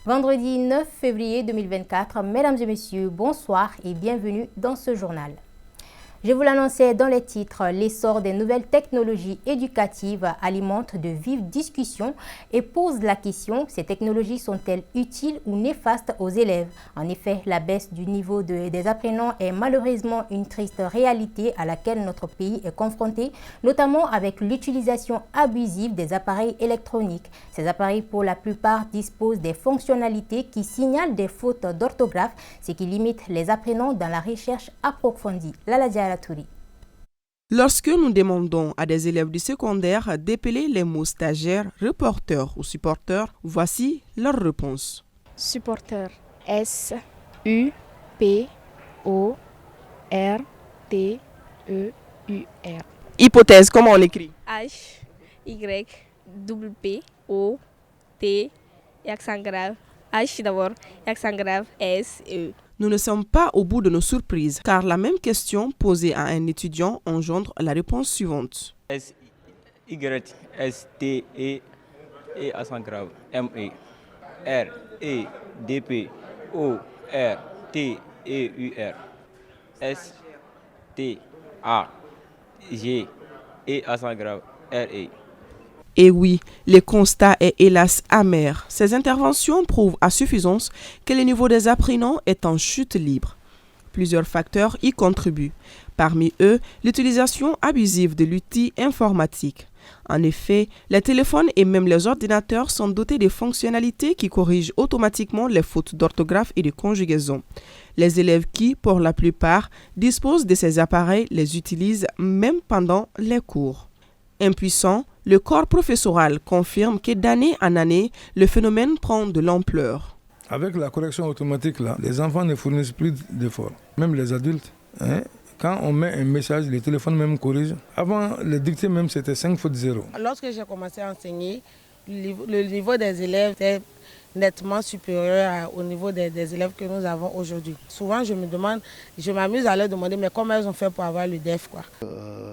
Vendredi 9 février 2024, mesdames et messieurs, bonsoir et bienvenue dans ce journal. Je vous l'annonçais dans les titres, l'essor des nouvelles technologies éducatives alimente de vives discussions et pose la question, ces technologies sont-elles utiles ou néfastes aux élèves? En effet, la baisse du niveau des apprenants est malheureusement une triste réalité à laquelle notre pays est confronté, notamment avec l'utilisation abusive des appareils électroniques. Ces appareils, pour la plupart, disposent des fonctionnalités qui signalent des fautes d'orthographe, ce qui limite les apprenants dans la recherche approfondie. Lorsque nous demandons à des élèves du secondaire d'épeler les mots stagiaire, reporter ou supporter, voici leur réponse. Supporter, S-U-P-O-R-T-E-U-R. Hypothèse, comment on écrit? H-Y-P-O-T et accent grave. H d'abord, accent grave, S-E. Nous ne sommes pas au bout de nos surprises, car la même question posée à un étudiant engendre la réponse suivante. S-Y-S-T-E et accent grave, M-E. R-E-D-P-O-R-T-E-U-R. S-T-A-G et accent grave, R-E. Et oui, le constat est hélas amer. Ces interventions prouvent à suffisance que le niveau des apprenants est en chute libre. Plusieurs facteurs y contribuent. Parmi eux, l'utilisation abusive de l'outil informatique. En effet, les téléphones et même les ordinateurs sont dotés de fonctionnalités qui corrigent automatiquement les fautes d'orthographe et de conjugaison. Les élèves qui, pour la plupart, disposent de ces appareils les utilisent même pendant les cours. Impuissant, le corps professoral confirme que d'année en année, le phénomène prend de l'ampleur. Avec la correction automatique, là, les enfants ne fournissent plus d'efforts. Même les adultes, quand on met un message, le téléphone même corrige. Avant, le dictée même, c'était 5 fautes 0. Lorsque j'ai commencé à enseigner, le niveau des élèves était nettement supérieur au niveau des élèves que nous avons aujourd'hui. Souvent, je m'amuse à leur demander, mais comment elles ont fait pour avoir le DEF, quoi.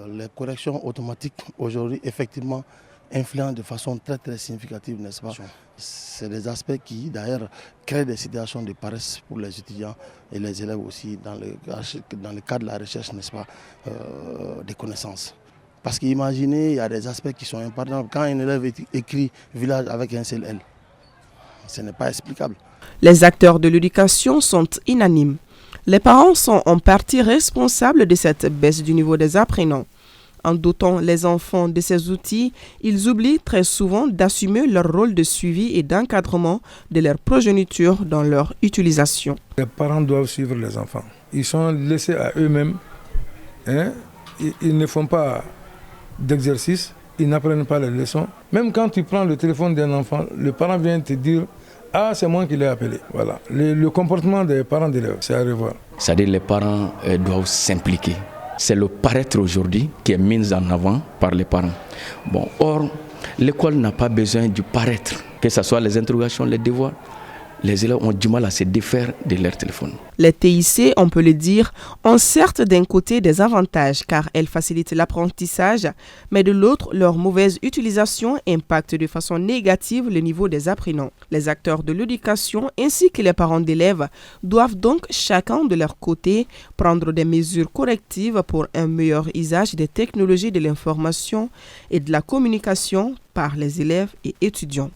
Les corrections automatiques aujourd'hui, effectivement, influencent de façon très très significative, n'est-ce pas? C'est des aspects qui d'ailleurs créent des situations de paresse pour les étudiants et les élèves aussi dans le cadre de la recherche, n'est-ce pas, des connaissances. Parce qu'imaginez, il y a des aspects qui sont importants. Quand un élève écrit village avec un seul L, ce n'est pas explicable. Les acteurs de l'éducation sont unanimes. Les parents sont en partie responsables de cette baisse du niveau des apprenants. En dotant les enfants de ces outils, ils oublient très souvent d'assumer leur rôle de suivi et d'encadrement de leur progéniture dans leur utilisation. Les parents doivent suivre les enfants. Ils sont laissés à eux-mêmes. Ils ne font pas d'exercice, ils n'apprennent pas les leçons. Même quand tu prends le téléphone d'un enfant, le parent vient te dire « Ah, c'est moi qui l'ai appelé ». Voilà. Le comportement des parents d'élèves, c'est à revoir. C'est-à-dire que les parents doivent s'impliquer. C'est le paraître aujourd'hui qui est mis en avant par les parents. Or, l'école n'a pas besoin du paraître, que ce soit les interrogations, les devoirs. Les élèves ont du mal à se défaire de leur téléphone. Les TIC, on peut le dire, ont certes d'un côté des avantages car elles facilitent l'apprentissage, mais de l'autre, leur mauvaise utilisation impacte de façon négative le niveau des apprenants. Les acteurs de l'éducation ainsi que les parents d'élèves doivent donc chacun de leur côté prendre des mesures correctives pour un meilleur usage des technologies de l'information et de la communication par les élèves et étudiants.